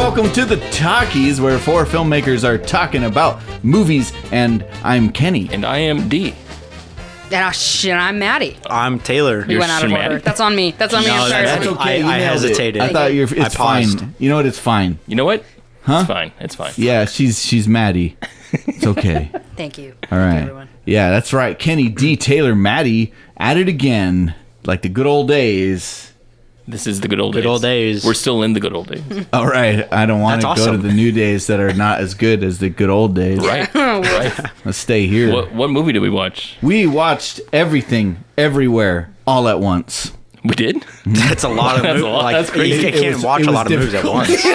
welcome to the Talkies, where four filmmakers are talking about movies, and I'm Kenny. And I am D. And I'm Maddie. I'm Taylor. We went out of order. That's on me. That's on me. I'm sorry. That's okay. I hesitated. I thought it's fine. You know what? It's fine. You know what? Huh? It's fine. It's fine. Yeah, she's Maddie. It's okay. Thank you. All right. Thank you, everyone. Yeah, that's right. Kenny, D, Taylor, Maddie at it again, like the good old days. This is the good old Good days. old days. We're still in the good old days. All right. I don't want to That's go to awesome. the new days that are not as good as the good old days. Right. Right. Let's stay here. What movie did we watch? We watched Everything, Everywhere, all at once. We did? That's a lot of That's movies. a lot. That's crazy. You can't watch it a was lot of movies at difficult. once.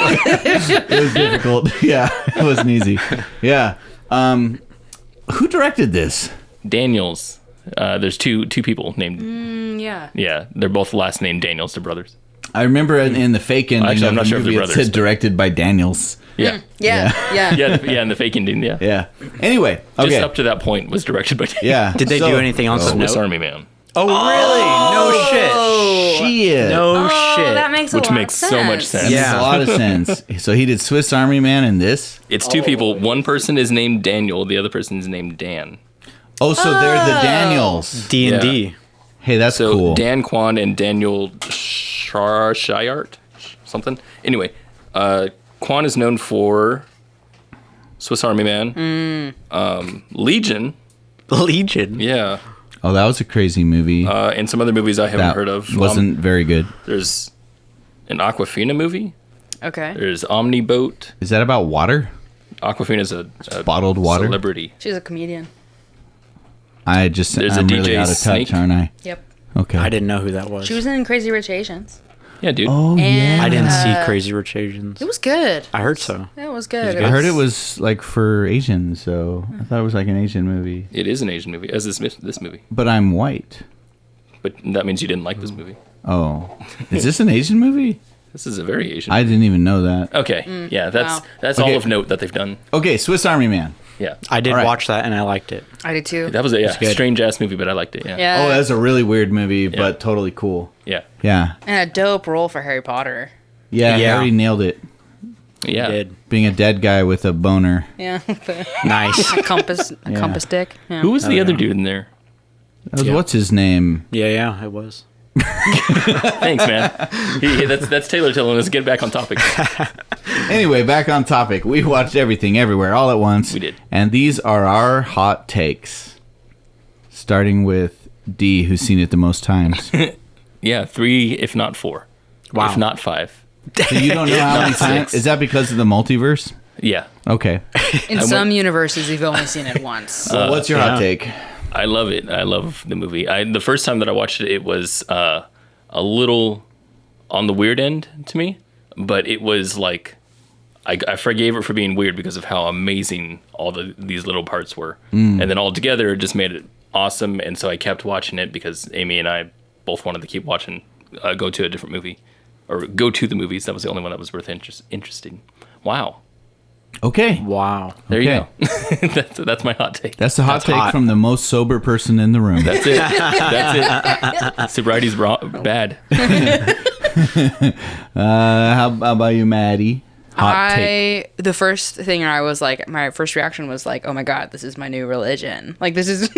It was difficult. Yeah, it wasn't easy. Yeah. Who directed this? Daniels. There's two people named. Yeah. Yeah, they're both last name Daniels. They're brothers. I remember in the fake ending Actually, I'm of not the sure if movie they're it brothers, said but- directed by Daniels. Yeah. Yeah. Yeah, and the fake Indian. Yeah. Yeah. Anyway, Just okay. up to that point was directed by Daniels. Yeah. Did they do anything else of Swiss note? Army Man. Oh, really? No shit. Shit. No Oh, shit. that makes a Which lot makes of so sense. much sense. That makes Yeah. a lot of sense. So he did Swiss Army Man and this? It's two people. One person is named Daniel. The other person is named Dan. Oh, so they're the Daniels. D&D. Hey, that's So cool. Dan Kwan and Daniel Shayart, something. Anyway, Kwan is known for Swiss Army Man, Legion, Legion. yeah, Oh, that was a crazy movie. and some other movies I haven't that heard of. wasn't very good. There's an Aquafina movie. Okay. There's Omniboat. Is that about water? Aquafina's a Bottled water? celebrity. She's a comedian. I'm There's a really DJ out of touch, Snake. aren't I? Yep. Okay. I didn't know who that was. She was in Crazy Rich Asians. Yeah, dude. Oh, yeah. And, I didn't see Crazy Rich Asians. It was good. I heard so. It was good. I heard it was like for Asians, so I thought it was like an Asian movie. It is an Asian movie, as is this movie. But I'm white. But that means you didn't like this movie. Oh. Is this an Asian movie? This is a very Asian. I didn't even know that. Okay, yeah, that's wow. Okay. all of note that they've done. Okay, Swiss Army Man. Yeah, I did All right. watch that and I liked it. I did too. that was a good. strange ass movie, but I liked it. Yeah, Yeah. Oh, that's a really weird movie, but totally cool. yeah, Yeah. And a dope role for Harry Potter. Yeah, Yeah. Harry nailed it. yeah. Did. Being a dead guy with a boner. Yeah. Nice. a compass Yeah. stick. Yeah. Who was the other yeah. dude in there? That was, Yeah. What's his name? Yeah, it was. Thanks, man. That's Taylor telling us get back on topic. Anyway, back on topic. We watched Everything Everywhere all at once. We did. And these are our hot takes. Starting with D, who's seen it the most times. Yeah, 3, if not 4, Wow. if not 5. So you don't know how many Not times? 6. Is that because of the multiverse? Yeah, Okay. In some universes, you've only seen it once. So what's your hot take? I love it. I love the movie. The first time that I watched it, it was a little on the weird end to me, but it was like I forgave it for being weird because of how amazing all these little parts were, and then all together it just made it awesome. And so I kept watching it because Amy and I both wanted to keep watching. Go to a different movie, or go to the movies. That was the only one that was worth interesting. Wow, Okay. Wow. there you go. that's my hot take. That's the hot That's take hot. from the most sober person in the room. That's it. That's it. Sobriety's bad. How about you, Maddie? Hot take. The first thing I was like, my first reaction was like, oh my God, this is my new religion. Like, this is,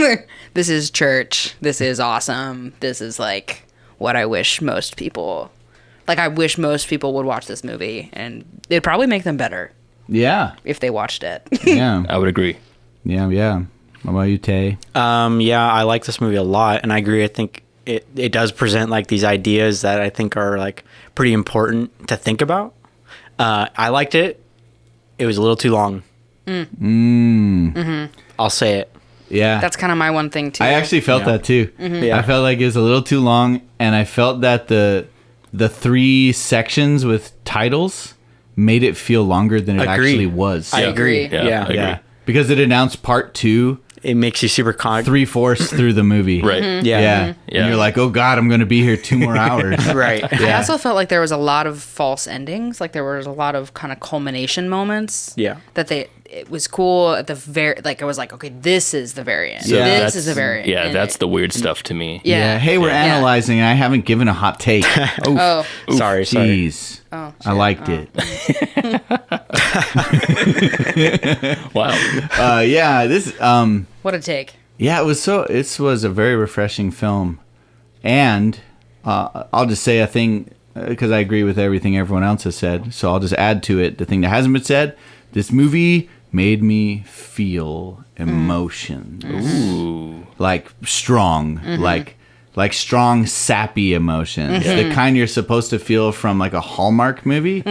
this is church. This is awesome. This is like what I wish most people, like, I wish most people would watch this movie, and it'd probably make them better Yeah. if they watched it. Yeah. I would agree. Yeah. How about you, Tay? Yeah, I like this movie a lot, and I agree. I think it does present like these ideas that I think are like pretty important to think about. I liked it. It was a little too long. I'll say it. Yeah. That's kind of my one thing too. I actually felt Yeah. that too. Yeah. I felt like it was a little too long, and I felt that the 3 sections with titles made it feel longer than it Agreed. actually was. I agree. agree. Yeah, I agree. Yeah. Because it announced part 2 It makes you super 3/4 through the movie. Right. Yeah. Yeah. Yeah. And you're like, oh God, I'm going to be here 2 more hours. Right. I also felt like there was a lot of false endings. Like there was a lot of kind of culmination moments. Yeah. That it was cool at the very, like, I was like, okay, this is the very end. So This that's- is the very end. Yeah, And that's the weird stuff to me. Yeah. Hey, we're analyzing, and I haven't given a hot take. Oh, Sorry. Jeez. oh, I liked it. Wow. Yeah, this. what a take. Yeah, it was so. This was a very refreshing film, and I'll just say a thing because I agree with everything everyone else has said. So I'll just add to it the thing that hasn't been said. This movie made me feel emotions, Ooh. like strong, like strong, sappy emotions, the kind you're supposed to feel from like a Hallmark movie.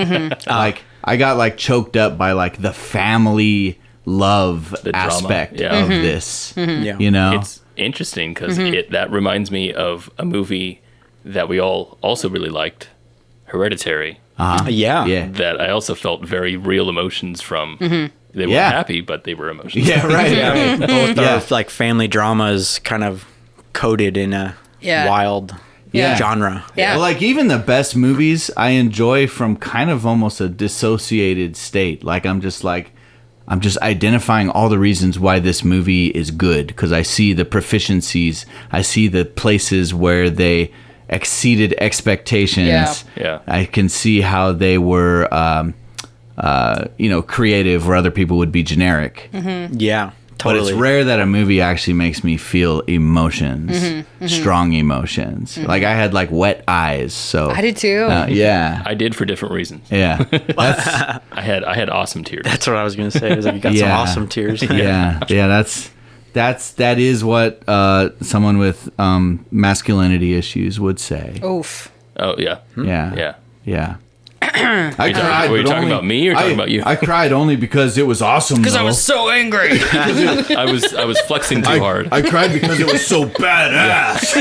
Like I got like choked up by like the family love The drama, aspect yeah. of this. Yeah. You know, It's interesting because that reminds me of a movie that we all also really liked, Hereditary, Yeah. yeah. that I also felt very real emotions from. They were Yeah. happy, but they were emotions. Yeah, right. right. Both Yeah. are like family dramas kind of coded in a Yeah. wild Yeah. genre. Yeah. Well, like even the best movies I enjoy from kind of almost a dissociated state. Like I'm just identifying all the reasons why this movie is good because I see the proficiencies, I see the places where they exceeded expectations. Yeah. Yeah. I can see how they were, creative where other people would be generic. Yeah. But Totally. it's rare that a movie actually makes me feel emotions, strong emotions. Like I had like wet eyes. So I did too. yeah, I did for different reasons. yeah, that's, I had awesome tears. That's what I was gonna say. It was like you got some Yeah. awesome tears. yeah. That is what someone with masculinity issues would say. Oof. Oh yeah. Yeah, Yeah. yeah. I cried. were you but talking only- about me or talking about you? I cried only because it was awesome. Because I though. was so angry. I was flexing too hard. I cried because it was so badass.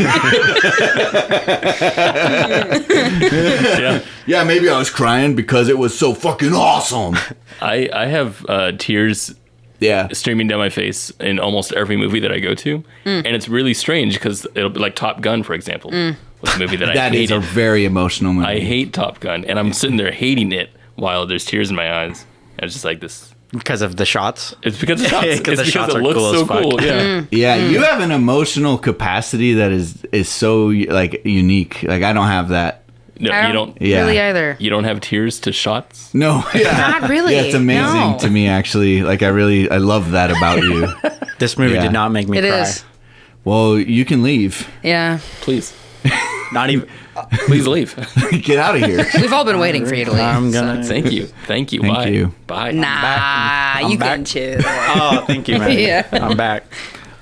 Yeah. Yeah, maybe I was crying because it was so fucking awesome. I have tears Yeah. streaming down my face in almost every movie that I go to, and it's really strange because it'll be like Top Gun, for example, was a movie that I That is hated. a very emotional movie. I hate Top Gun, and I'm sitting there hating it while there's tears in my eyes. And it's just like this. Because of the shots. It's because the shots. It's Because the because shots it are looks cool so as fuck. cool. Yeah. Yeah, you have an emotional capacity that is so like unique. Like I don't have that. No, I you don't. Yeah. really either. You don't have tears to shots. No, yeah. Not really. Yeah, it's amazing No. to me actually. Like I love that about you. This movie Yeah. did not make me It cry. is. Well, you can leave. Yeah. Please, Not even. please leave. Get out of here. We've all been waiting for you to leave. I'm gonna. Thank you. Thank you. Thank Bye. you. Bye. Nah, I'm you back. can chill. Oh, thank you, man. Yeah. I'm back.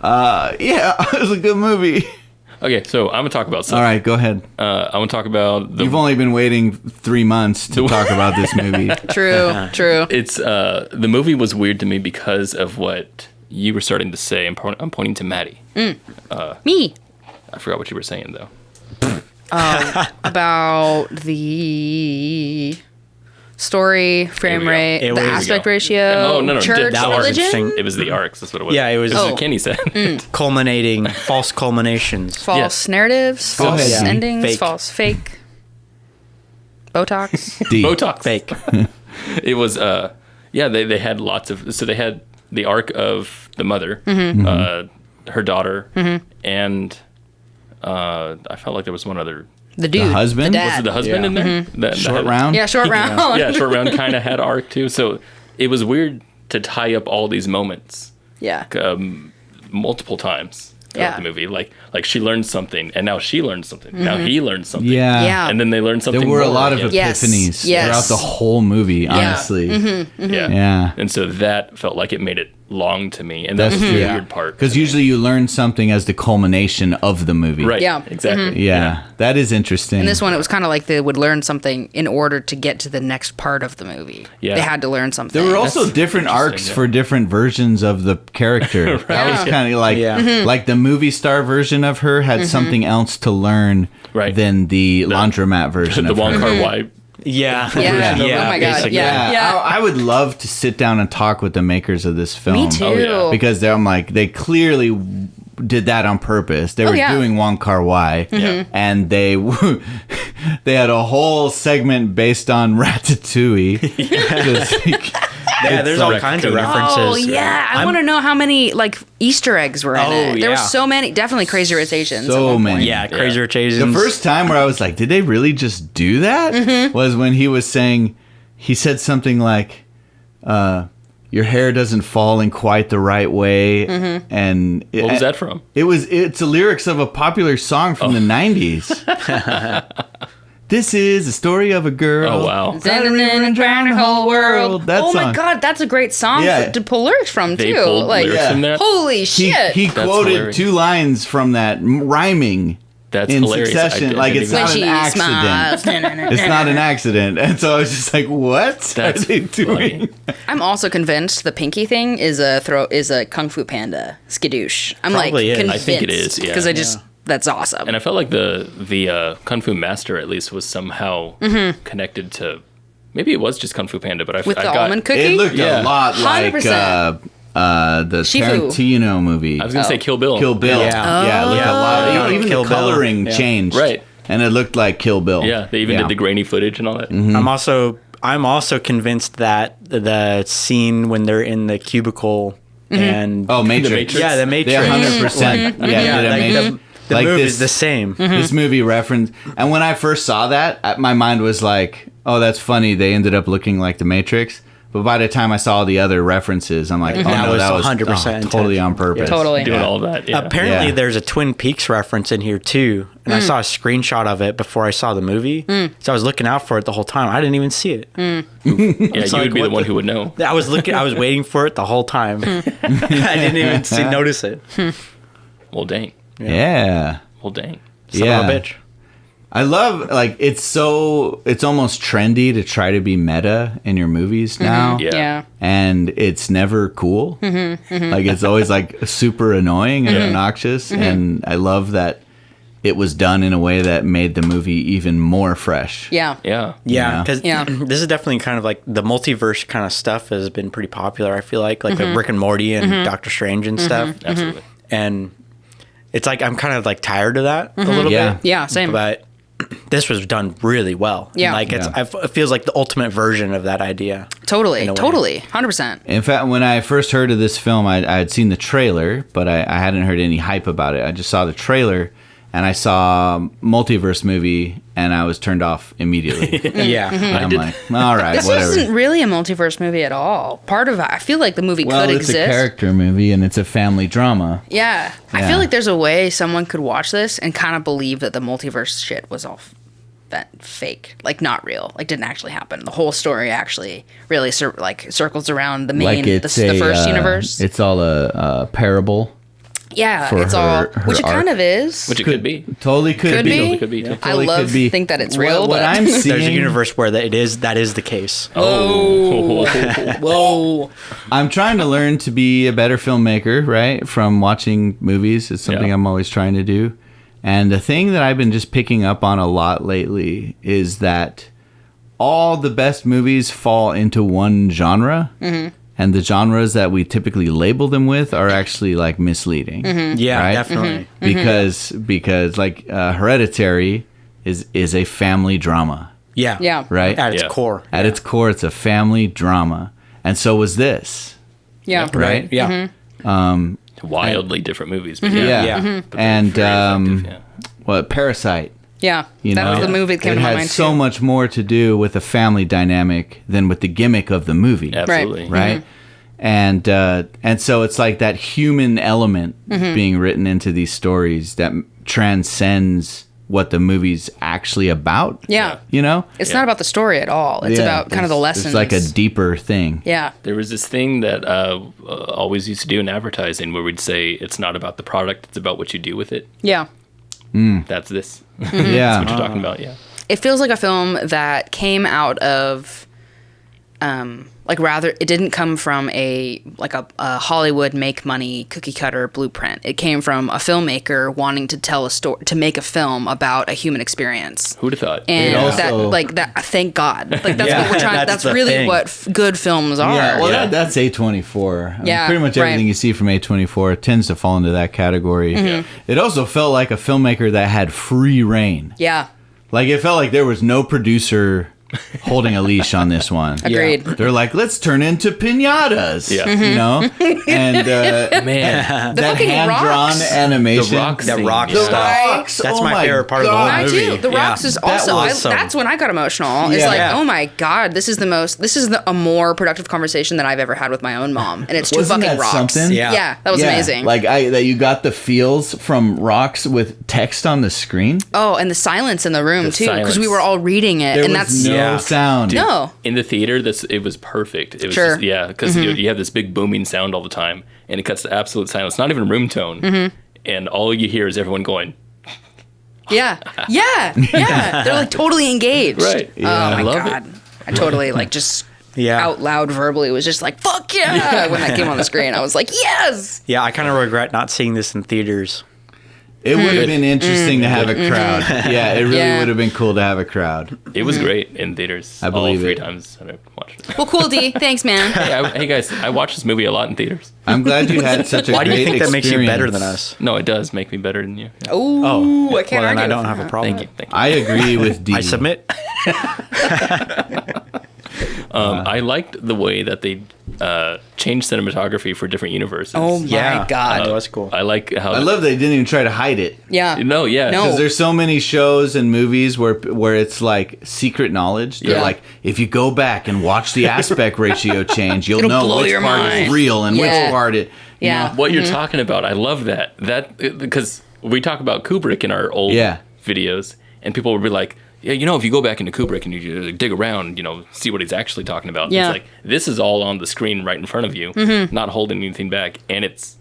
Yeah, it was a good movie. Okay, so I'm gonna talk about stuff. All right, go ahead. I'm gonna talk about the. You've only been waiting 3 months to talk about this movie. True. True. It's the movie was weird to me because of what you were starting to say. I'm pointing to Maddie. Me. I forgot what you were saying though. About the story, frame we go. rate, It the was- aspect There ratio, Oh, no, church, that was religion, interesting. It was the arcs. That's what it was. Yeah, it was- This is Oh. what Kenny said. Culminating, false culminations. false Yes. narratives, false ahead, Dee. endings, Fake. false fake, Botox. D. Botox. Fake. It was they had lots of, so they had the arc of the mother, her daughter, and I felt like there was one other. The dude, husband? the Was Was dad. it the husband in there? That Short had- round? Yeah, short round. Yeah, short round kind of had arc too. So it was weird to tie up all these moments Yeah. multiple times throughout Yeah. the movie. Like she learned something, and now she learned something. Now he learned something. Yeah. Yeah. And then they learned something. There were a more. lot of Yeah. Yes. epiphanies Yes. throughout the whole movie, honestly. Yeah. Yeah. And so that felt like it made it long to me, and that's That's the true. weird part. Because usually you learn something as the culmination of the movie. Right. Yeah. Exactly. Yeah. That is interesting. In this one, it was kind of like they would learn something in order to get to the next part of the movie. Yeah. They had to learn something. There were also That's different interesting, arcs yeah. for different versions of the character. That was kind of like, Yeah. like the movie star version of her had something else to learn Right. than the laundromat version The of Wong her. Kar Wai. Yeah. Yeah. Oh my God. basically. Yeah. I would love to sit down and talk with the makers of this film. Me too. Oh, yeah. Because I'm like, they clearly did that on purpose. They were yeah. doing Wong Kar Wai, Yeah. and they they had a whole segment based on Ratatouille. Yeah, there's all kinds of references. Oh yeah, I want to know how many like Easter eggs were in it. There were so many. Definitely Crazy Rich Asians. So many. Yeah, Crazy Rich Asians. The first time where I was like, did they really just do that? Was when he was saying, he said something like, your hair doesn't fall in quite the right way. And What was that from? It's the lyrics of a popular song from the 90s. This is the story of a girl. Oh, wow. And drown the whole world. That Oh my song. god, that's a great song to pull lyrics from They too. pulled Like, lyrics from that? holy shit! He quoted hilarious. 2 lines from that rhyming That's in hilarious. succession. I Like didn't it's even- not When an she accident. smiles. It's not an accident. And so I was just like, what That's are they doing? funny. I'm also convinced the pinky thing is a Kung Fu Panda skadoosh. I'm Probably like is. convinced. I think it is, yeah. Because that's awesome. And I felt like the Kung Fu Master at least was somehow connected to. Maybe it was just Kung Fu Panda, but I With I the got. almond cookie. It looked Yeah. a lot like 100%. The Shifu. Tarantino movie. I was gonna say Kill Bill. Kill Bill. Yeah. Yeah, it looked a lot. Oh. Even Kill the Bill. coloring Yeah. changed. Right. And it looked like Kill Bill. Yeah, they even did the grainy footage and all that. I'm also convinced that the scene when they're in the cubicle and Oh, Matrix. Matrix. yeah, the Matrix. They 100%. Yeah, did like Matrix. the Like move this- is the same. This movie reference. And when I first saw that, my mind was like, oh, that's funny. They ended up looking like the Matrix. But by the time I saw the other references, I'm like, oh, That no, was that was 100% totally on purpose. Totally. Doing Yeah. all of that. Yeah. Apparently, Yeah. there's a Twin Peaks reference in here too, and I saw a screenshot of it before I saw the movie. So I was looking out for it the whole time. I didn't even see it. Yeah, you like, would be the what one the- who would know. I was looking. I was waiting for it the whole time. I didn't even notice it. Well, dang. Yeah. Well, dang. Son Yeah. of a bitch. I love, like, it's almost trendy to try to be meta in your movies now. Yeah. Yeah. And it's never cool. Like, it's always, like, super annoying and obnoxious. And I love that it was done in a way that made the movie even more fresh. Yeah. Yeah. Yeah, because Yeah. this is definitely kind of like the multiverse kind of stuff has been pretty popular. I feel like Rick and Morty and Doctor Strange and stuff. Absolutely. And it's like I'm kind of like tired of that a little Yeah. bit. Yeah, same. But this was done really well. Yeah. Like it feels like the ultimate version of that idea. Totally. in a way. Totally. 100%. In fact, when I first heard of this film, I had seen the trailer, but I hadn't heard any hype about it. I just saw the trailer, and I saw multiverse movie, and I was turned off immediately. Yeah. I'm like, all right, This whatever. isn't really a multiverse movie at all. Part of it, I feel like the movie Well, could it's exist. a character movie, and it's a family drama. Yeah. I Yeah. feel like there's a way someone could watch this and kind of believe that the multiverse shit was all fake, like not real, like didn't actually happen. The whole story actually really circles around the main, Like it's the first a, universe. It's all a parable. Yeah, for it's all, her which it arc. kind of is. Which it could be. Totally could Could be. be. Totally could be. It I totally love could be. think that it's real, What but I'm seeing, There's a universe where that is the case. Oh, whoa! I'm trying to learn to be a better filmmaker, right? From watching movies. It's something Yeah. I'm always trying to do. And the thing that I've been just picking up on a lot lately is that all the best movies fall into one genre. Mm-hmm. And the genres that we typically label them with are actually like misleading. Yeah, Right? definitely. Because like Hereditary is a family drama, Yeah. Yeah. right? At its Yeah. core. At its core, it's a family drama. And so was this, Yeah, right? Yeah. Wildly different movies. But Yeah. Yeah. But they're And very effective, what Parasite? yeah. You That was know, the movie that came it to my had mind so too. much more to do with the family dynamic than with the gimmick of the movie, yeah. Absolutely. right? And so it's like that human element being written into these stories that transcends what the movie's actually about. Yeah. You know, It's not about the story at all. It's Yeah, about kind of the lessons. It's like a deeper thing. yeah. There was this thing that always used to do in advertising where we'd say it's not about the product, it's about what you do with it. Yeah. That's this. Yeah. What you're talking about, yeah. It feels like a film that came out of it didn't come from a Hollywood make money cookie cutter blueprint. It came from a filmmaker wanting to tell a story, to make a film about a human experience. Who'd have thought? And also- thank God. Like that's Yeah, what we're trying. that's That's the really thing. what good films are. Yeah, well, Yeah. that's A24. I mean, Yeah, pretty much right. everything you see from A24 tends to fall into that category. Mm-hmm. It also felt like a filmmaker that had free reign. Yeah. Like, it felt like there was no producer holding a leash on this one. Agreed. They're like, let's turn into piñatas. Yeah. You know? And Man, The that fucking hand-drawn rocks. animation. the rock, That scene, rock yeah. stuff. Rocks. That's Oh my favorite part of the God. whole I movie. do. The Yeah. Rocks is That also. was That's when I got emotional. It's Yeah. like, Yeah. oh my god, this is a more productive conversation than I've ever had with my own mom, and it's two Wasn't fucking that rocks. something? Yeah, that was amazing. Like that you got the feels from rocks with text on the screen. Oh, and the silence in the room The too, because we silence. were all reading it, There and was that's no Yeah. sound. no. In the theater, it was perfect. It was Sure. just, yeah, because you have this big booming sound all the time, and it cuts to absolute silence. Not even room tone, and all you hear is everyone going. Yeah, yeah. They're like totally engaged. Right. Oh my I love god. it. I totally like just Yeah. out loud verbally was just like fuck yeah when that came on the screen. I was like yes. Yeah, I kind of regret not seeing this in theaters. It would have been interesting to have a crowd. Yeah, it really Yeah. would have been cool to have a crowd. It was great in theaters. I believe all three it. times that I watched it. Well, cool D. Thanks, man. Hey guys, I watched this movie a lot in theaters. I'm glad you had such a Why do great you think that makes you better experience. than us? No, it does make me better than you. Yeah. Ooh, I can't well, then argue. I don't with have a that. problem. Thank you. Thank you. I agree with D. I submit. I liked the way that they changed cinematography for different universes. Oh my Yeah. god. That was cool. I like how. I love they didn't even try to hide it. Yeah. No, yeah. No. Because there's so many shows and movies where it's like secret knowledge. They're Yeah. like, if you go back and watch the aspect ratio change, you'll It'll know blow which your part is mind. real and Yeah. which part it. Yeah. What you're talking about, I love that. Because we talk about Kubrick in our old Yeah. videos, and people will be like, yeah, if you go back into Kubrick and you dig around, see what he's actually talking about. Yeah. It's like, this is all on the screen right in front of you, not holding anything back, and it's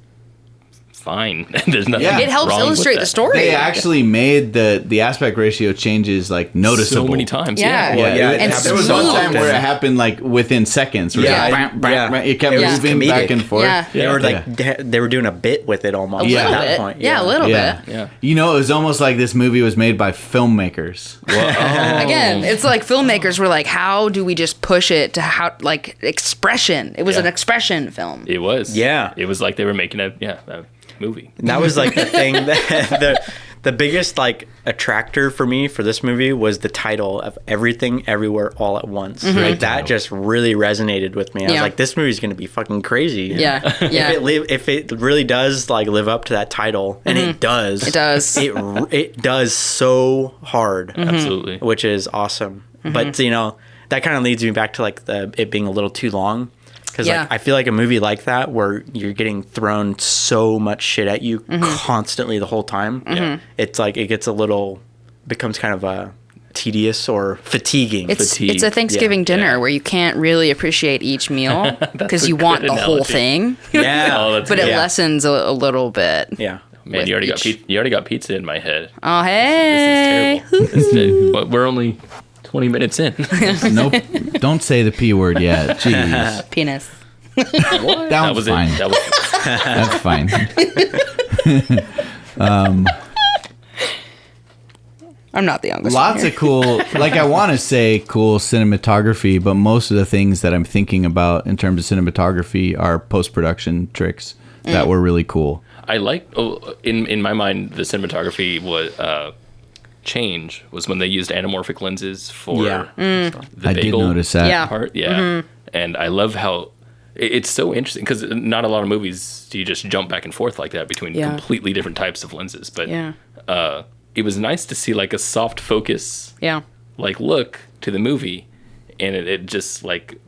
fine. There's nothing Yeah. It helps wrong with illustrate the that. story. They actually made the aspect ratio changes like noticeable. So many times. Yeah. Yeah. Yeah, And there was one smooth. time where it happened like within seconds. Where Yeah. it, bam, bam, Yeah. bam, it kept It was moving back comedic. and forth. Yeah. They were like Yeah. they were doing a bit with it almost. A Yeah. little At that bit. point. Yeah, a little Yeah. bit. Yeah. You know, it was almost like this movie was made by filmmakers. Again, it's like filmmakers were like, how do we just push it to how like expression? It was Yeah. an expression film. It was. Yeah. It was like they were making a movie. And that was like the thing that the biggest like attractor for me for this movie was the title of Everything Everywhere All at Once. Like that just really resonated with me. I was Yeah. like, this movie's gonna be fucking crazy. Yeah. Yeah. If it really does like live up to that title, and it does, It does. it does so hard, Absolutely. which is awesome. But that kind of leads me back to like it being a little too long. Because Yeah. like I feel like a movie like that where you're getting thrown so much shit at you constantly the whole time, it's like it becomes kind of tedious or fatiguing. It's a Thanksgiving dinner Yeah. where you can't really appreciate each meal because you want the good whole analogy. thing, yeah, Oh, that's but it good. lessens a little bit. yeah. Man, with you already each- got pizza in my head. Oh This hey, is terrible. But we're only 20 minutes in. Nope. Don't say the P word yet. Jeez. penis. That That was was fine. it. That was That's fine. I'm not the youngest. Lots one here. of cool, like I want to say cool cinematography, but most of the things that I'm thinking about in terms of cinematography are post-production tricks that were really cool. I like. In my mind, the cinematography was change was when they used anamorphic lenses for Yeah. the I did bagel notice that. Yeah. part. Yeah, and I love how it's so interesting because not a lot of movies do you just jump back and forth like that between Yeah. completely different types of lenses. But Yeah. it was nice to see like a soft focus Yeah. like look to the movie, and it just like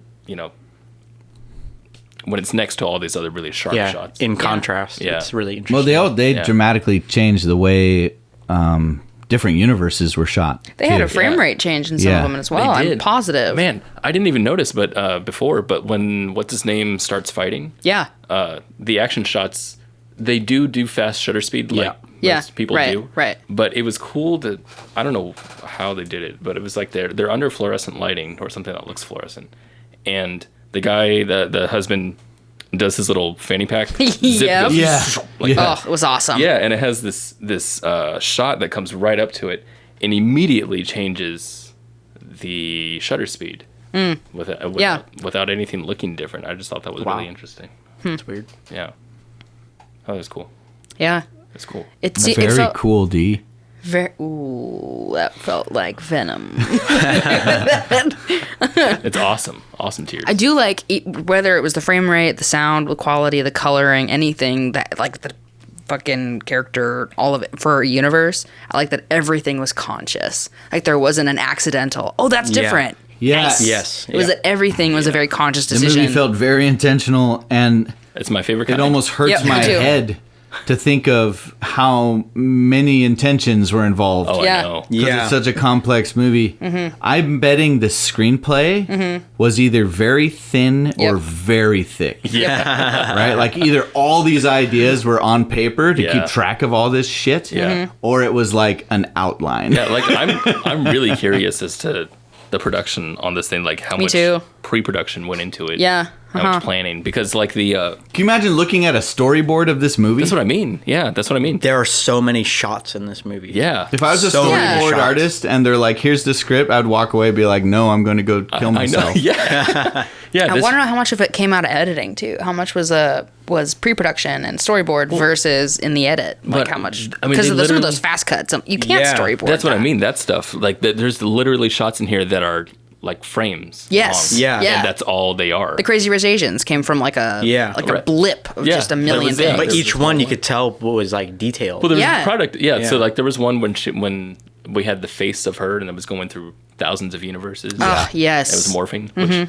when it's next to all these other really sharp Yeah, shots. in contrast, Yeah. it's really interesting. Well, they Yeah. dramatically changed the way different universes were shot. They had too. a frame Yeah. rate change in some Yeah. of them as well. They I'm did. positive. Man, I didn't even notice, but but when what's his name starts fighting, Yeah. the action shots they do fast shutter speed like Yeah, most people right, do. right. But it was cool to I don't know how they did it, but it was like they're under fluorescent lighting or something that looks fluorescent, and the guy the husband does his little fanny pack zip Yep. goes Yeah. like Yeah. that. Oh, it was awesome. Yeah, and it has this shot that comes right up to it and immediately changes the shutter speed without anything looking different. I just thought that was Wow. really interesting. It's weird. Yeah, that was cool. Yeah. It's cool. It's Very cool, D. Ooh, that felt like venom. It's awesome. Awesome tears. I do like whether it was the frame rate, the sound, the quality, the coloring, anything that like the fucking character, all of it for a universe. I like that everything was conscious. Like there wasn't an accidental. Oh, that's different. Yeah. Nice. Yes. It was that everything was a very conscious The decision. movie felt very intentional, and It's my favorite it kind. almost hurts Yep, me my too. head to think of how many intentions were involved. Oh, Yeah. I know. 'Cause Yeah. it's such a complex movie. I'm betting the screenplay was either very thin or Yep. very thick. Yeah. Right? Like either all these ideas were on paper to Yeah. keep track of all this shit, Yeah. or it was like an outline. Yeah, like I'm really curious as to the production on this thing, like how Me much too. pre-production went into it. Yeah, How much planning, because like the Can you imagine looking at a storyboard of this movie? that's what I mean. Yeah, that's what I mean. There are so many shots in this movie. Yeah. If I was a So many storyboard shots. artist and they're like, "Here's the script," I'd walk away and be like, "No, I'm going to go kill I know. myself." Yeah. Yeah. I this- want to know how much of it came out of editing too. How much was pre-production and storyboard versus in the edit? Like but, how much? I mean, Because they some of literally- those fast cuts, you can't Yeah, storyboard. That's what I that. mean. That stuff. Like there's literally shots in here that are like frames. Yes. long, Yeah. Yeah. And that's all they are. The Crazy Rich Asians came from like a Yeah. like a Right. blip of Yeah, just a that million was it. things. But There's each one you could tell what was like detailed. Well, there was Yeah. a product. Yeah, So Yeah. like there was one when we had the face of her and it was going through thousands of universes. Oh, yes. It was morphing, which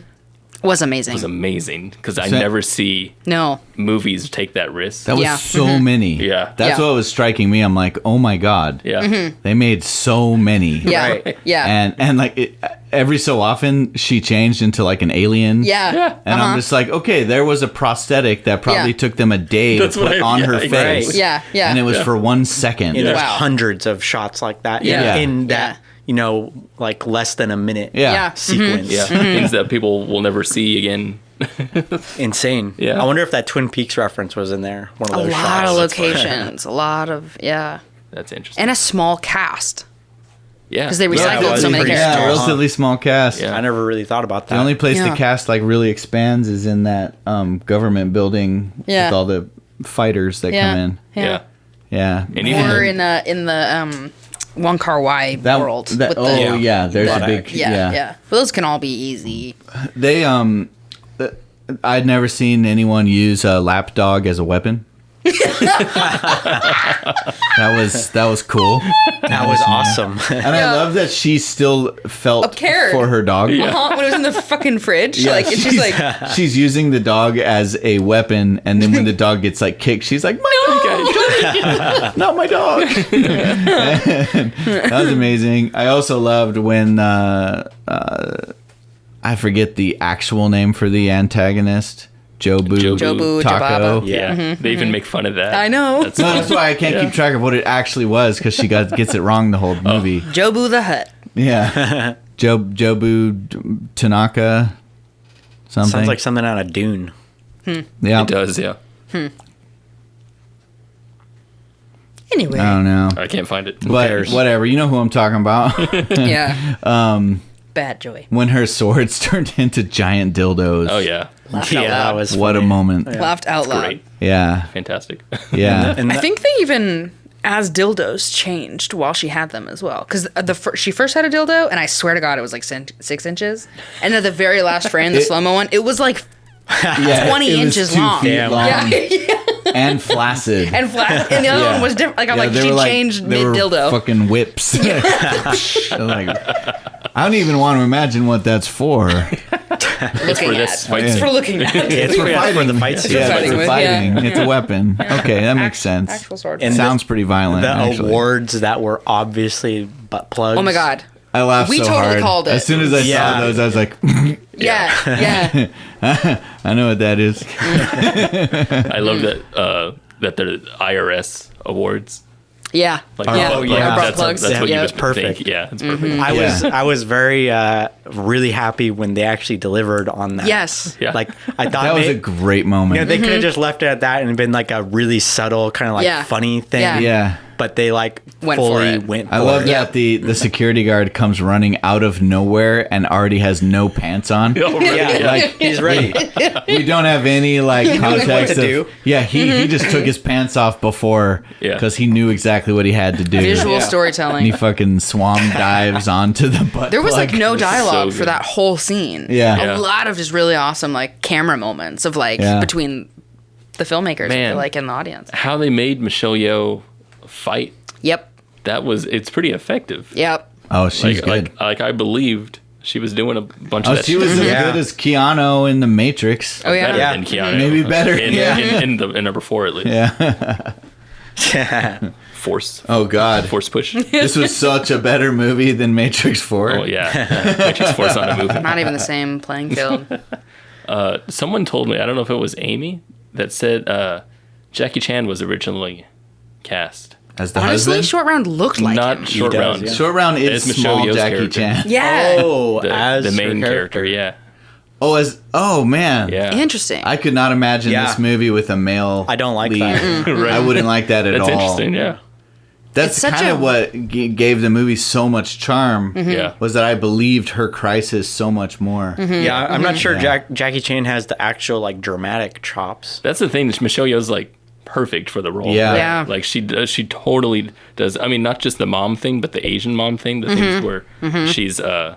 was amazing. was amazing because I So- never see No. movies take that risk. That was Yeah. so many. Yeah. That's Yeah. what was striking me. I'm like, oh my God. Yeah. They made so many. Yeah. Right. Yeah. And like every so often she changed into like an alien. yeah. Yeah. And I'm just like, okay, there was a prosthetic that probably Yeah. took them a day That's to what put I- on yeah, her exactly. face. Yeah. Yeah. And it was Yeah. for 1 second. And there's Wow. hundreds of shots like that Yeah. in that, Yeah. like less than a minute Yeah. Yeah. sequence. Yeah. Things that people will never see again. Insane. Yeah. I wonder if that Twin Peaks reference was in there. One of a those lot shots. of locations. A lot of That's interesting. and a small cast. Yeah. 'Cause they Yeah, recycled it was so many pretty characters. Yeah, strong. relatively small cast. Yeah. I never really thought about that. The only place Yeah. the cast like really expands is in that government building Yeah. with all the fighters that Yeah. come in. Yeah. Yeah. And even Or in the Wong Kar Wai world. That, with oh the, yeah, there's Lot a of big action. yeah. But those can all be easy. They I'd never seen anyone use a lapdog as a weapon. that was cool. That was awesome. And I love that she still felt cared. for her dog. Uh-huh, when it was in the fucking fridge, Yeah, like it's just like she's using the dog as a weapon, and then when the dog gets like kicked, she's like, "My dog, not my dog." That was amazing. I also loved when I forget the actual name for the antagonist, Jobu Jobu Taco. Jababa. Yeah. they even make fun of that. I know. That's No, that's why I can't keep track of what it actually was because she gets it wrong the whole movie. Jobu the Hutt. Yeah, Jobu Tanaka. Something. Sounds like something out of Dune. Yeah. It does, yeah. Anyway, I don't know. I can't find it. But cares? whatever, you know who I'm talking about. yeah. Bad Joey. When her swords turned into giant dildos. Oh yeah. Laughed out Yeah, that loud. was What a funny. moment. Laughed out loud. Great. Yeah. Fantastic. Yeah. And I that- think they even, as dildos, changed while she had them as well. Because she first had a dildo, and I swear to God, it was like 6 inches. And then the very last frame, the slow mo one, it was like Yeah, 20 it was inches 2 long. feet Damn. long yeah. and flaccid. And flat. And the other Yeah. one was different. Like I'm Yeah, like, they she were changed they mid were dildo. Fucking whips. Like, I don't even want to imagine what that's for. Looking for at. this fight It's scene. for looking at. it's for the fight scene. Yeah, fighting it's with, for fighting. It's a weapon. Okay, that makes sense. Actual sword. And Sounds pretty violent. The actually. awards that were obviously butt plugs. Oh my God. I laughed We so totally hard. called it. As soon as I Yeah. saw those, I was like, Yeah. I know what that is. I love that that they're IRS awards. Yeah. Like, Yeah. oh Like yeah, butt that's, plugs. that's what Yeah. you It's would perfect. think. Yeah, it's Mm-hmm. perfect. I was very really happy when they actually delivered on that. Yes. Yeah. Like I thought That was a great moment. they could have just left it at that and been like a really subtle kind of like Yeah. funny thing. Yeah. Yeah. But they like Went for fully it. went for I love it. that the security guard comes running out of nowhere and already has no pants on. Oh, really? Yeah, like he's ready. We don't have any like knows what context to of. do. Yeah, he just took his pants off before Yeah. because he knew exactly what he had to do. Visual Yeah. And storytelling. he fucking swam dives onto the butt. There was like plug. no dialogue so for good. that whole scene. Yeah. Yeah. A lot of just really awesome like camera moments of like Yeah. between the filmmakers, I Man. feel like, and the audience. How they made Michelle Yeoh fight, Yep. it's pretty effective. Yep. Oh, she's Like, good. like I believed she was doing a bunch of Oh, that she shit. was as Yeah. good as Keanu in The Matrix. Oh yeah. better Yeah. than Keanu. Maybe better, In, yeah. in number 4 at least. Yeah. Force. Oh God. Force push. This was such a better movie than Matrix 4. Oh yeah. Matrix Force on a movie. Not even the same playing field. Someone told me, I don't know if it was Amy, that said Jackie Chan was originally cast. As the Honestly, husband. Short Round looked like Not him. Short does, Round. yeah. Short Round is As Michelle small Yeoh's Jackie character. Chan. Yeah. Oh, as The main her character, yeah. Oh man. Yeah. Interesting. I could not imagine Yeah. this movie with a male. I don't like lead. that. Right. I wouldn't like that at That's all. interesting, yeah. That's It's such kind of a- what gave the movie so much charm. Yeah. Was that I believed her crisis so much more. Yeah, I'm not sure Yeah. Jackie Chan has the actual like dramatic chops. That's the thing. Michelle Yeoh's like perfect for the role. Yeah. Yeah. Like she totally does. I mean, not just the mom thing, but the Asian mom thing. The things where she's. I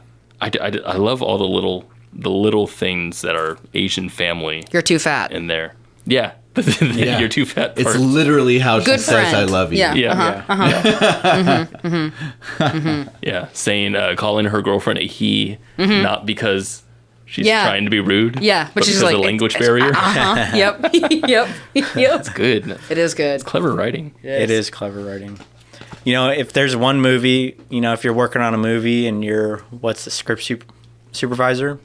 love all the little things that are Asian family You're too fat. in there. Yeah. Yeah. You're too fat. It's part. literally how Good she says friend. "I love you." Yeah. Yeah. Yeah. Saying, calling her girlfriend a he, not because she's Yeah. trying to be rude. Yeah, but she's because like of the language barrier. Uh-huh. Yep. Yep. Yep. Good. It is good. Clever writing. It is clever writing. You know, if there's one movie, you know, if you're working on a movie and you're what's the script supervisor,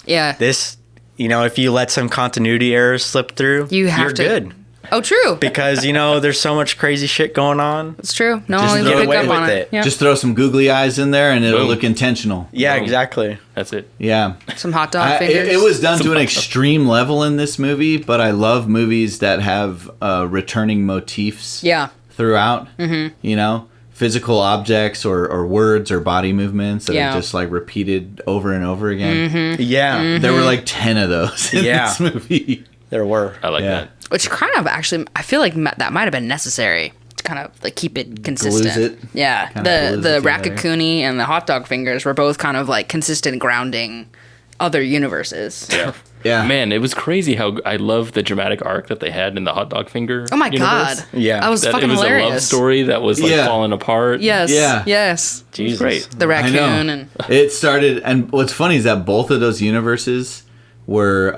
Yeah. this, you know, if you let some continuity errors slip through, You have you're to- good Oh, true. because you know there's so much crazy shit going on. It's true. No Just one throw will pick away up with on it. it. Yeah. Just throw some googly eyes in there, and it'll Boom. look intentional. Yeah, Boom. exactly. That's it. Yeah. Some hot dog It, fingers. it was done to an extreme level in this movie, but I love movies that have returning motifs Yeah. throughout. Mm-hmm. You know, physical objects or words or body movements that Yeah. are just like repeated over and over again. Mm-hmm. Yeah, There were like 10 of those in Yeah. this movie. there were. I like Yeah. that. Which kind of actually, I feel like that might have been necessary to kind of like keep it consistent. it. Yeah. Kinda The glues the it together. raccoonie and the hot dog fingers were both kind of like consistent grounding other universes. Yeah. Yeah. Man, it was crazy how I love the dramatic arc that they had in the hot dog finger. Oh my universe. god. Yeah. That was That fucking it was hilarious. a love story that was like Yeah. falling apart. Yes. Yeah. Yes. Jesus. Great. The I know. raccoon and It started, and what's funny is that both of those universes were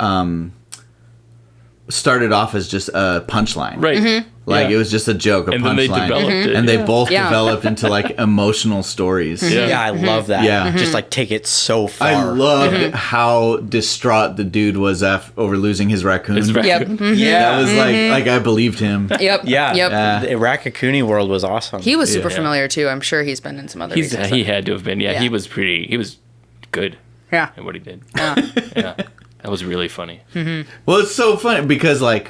started off as just a punchline. Right. Mm-hmm. Like Yeah. it was just a joke, a And then they punchline. developed it. And they yeah. both Yeah. developed into like emotional stories. Yeah. Yeah, I love that. Yeah. Just like take it so far. I loved Mm-hmm. how distraught the dude was over losing his raccoon. His Yep. raccoon. Mhm. Yeah. That was like I believed him. Yep. Yeah. Yep. Yeah. The Raccoonie world was awesome. He was super Yeah. familiar too. I'm sure he's been in some other He movies. had to have been. Yeah, Yeah. he was good Yeah. at what he did. Yeah. Yeah. That was really funny. Well, it's so funny because like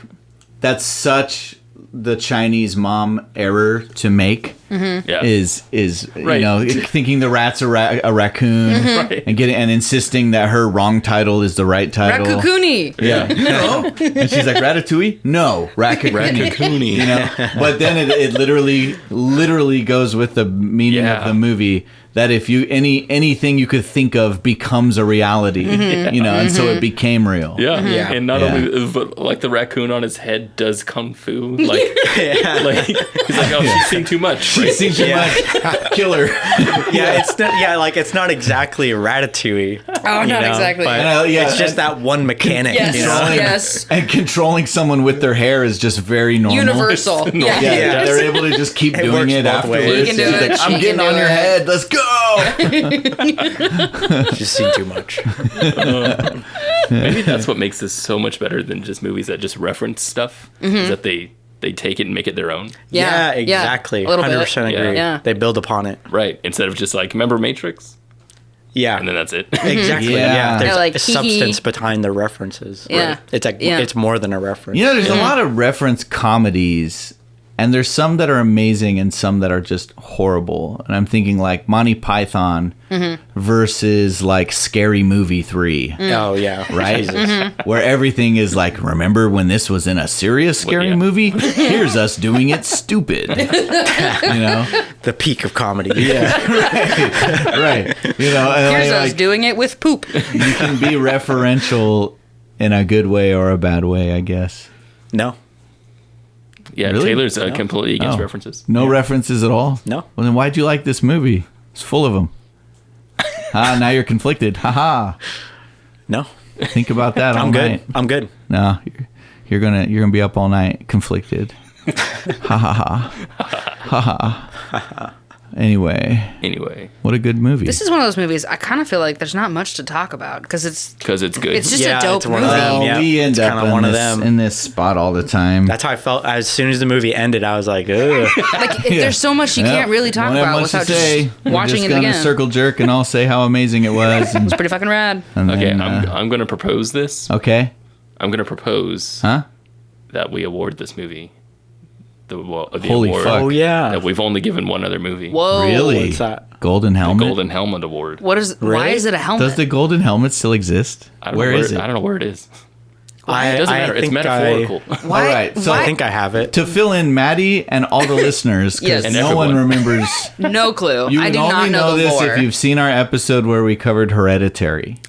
that's such the Chinese mom error to make Yeah. is Right. you know thinking the rat's a raccoon Right. and insisting that her wrong title is the right title. Raccoonie. Yeah. No. And she's like Ratatouille? No, Raccoonie. Raccoonie. You know, but then it literally goes with the meaning Yeah. of the movie that if you anything you could think of becomes a reality, you know, and so it became real. Yeah. Yeah. And not Yeah. only, but like the raccoon on his head does kung fu. Like, like he's like, oh, she's seen too much. She Right? seems too much killer. yeah, it's not. Yeah, like it's not exactly Ratatouille. Oh, not exactly. But Yeah. it's just that one mechanic. Yes. You know? Yes. And controlling someone with their hair is just very normal. Universal. Yeah. Yeah, Yeah. they're able to just keep It doing works it both ways. afterwards. He can do She's it, like, she I'm getting can on do your it. head. Let's go. Just seen too much. Maybe that's what makes this so much better than just movies that just reference stuff. Is that they take it and make it their own. Yeah. exactly. A little bit. 100% agree. Yeah. Yeah. They build upon it. Right. Instead of just like, remember Matrix? Yeah. and then that's it. Exactly. Yeah. Yeah. There's They're like, a hee hee. substance behind the references. Yeah. Right? It's like Yeah. it's more than a reference. You know, there's a lot of reference comedies, and there's some that are amazing and some that are just horrible. And I'm thinking like Monty Python versus like Scary Movie 3. Oh yeah. Right? Jesus. Where everything is like, remember when this was in a serious scary yeah. movie? Here's us doing it stupid. You know? The peak of comedy. Yeah. Right. You know, and Here's us like, doing it with poop. you can be referential in a good way or a bad way, I guess. No. Yeah, Really? Taylor's completely against Oh. references. No references at all? No. Well, then why'd you like this movie? It's full of them. Now you're conflicted. Ha No. Think about that all I'm good. night. I'm good. No, you're gonna be up all night conflicted. Ha ha ha. Ha ha. Anyway, what a good movie. This is one of those movies I kind of feel like there's not much to talk about because it's Because it's good. just Yeah, a dope it's one movie. of them. well, Yeah, we end it's up kinda in one of this, them. in this spot all the time. That's how I felt. As soon as the movie ended, I was like, ugh. Like there's so much you Yeah. can't really talk Don't have about much to without say. just We're watching just it gonna again. circle jerk and I'll say how amazing it was. And, It's pretty fucking rad. and Okay, then, I'm going to propose this. okay. I'm going to propose Huh? that we award this movie the Holy award fuck. Oh yeah. that we've only given one other movie. Whoa. Really? What's that? Golden helmet. Golden Helmet Award. What is? Why Really? is it a helmet? Does the golden helmet still exist? I don't Where know is it? I don't know where it is. I, It doesn't I matter. It's think metaphorical. Why? All right, so I think I have it. to fill in Maddie and all the listeners, because Yes. And no one everyone. remembers. No clue. You I would do only not know the this lore. if you've seen our episode where we covered Hereditary,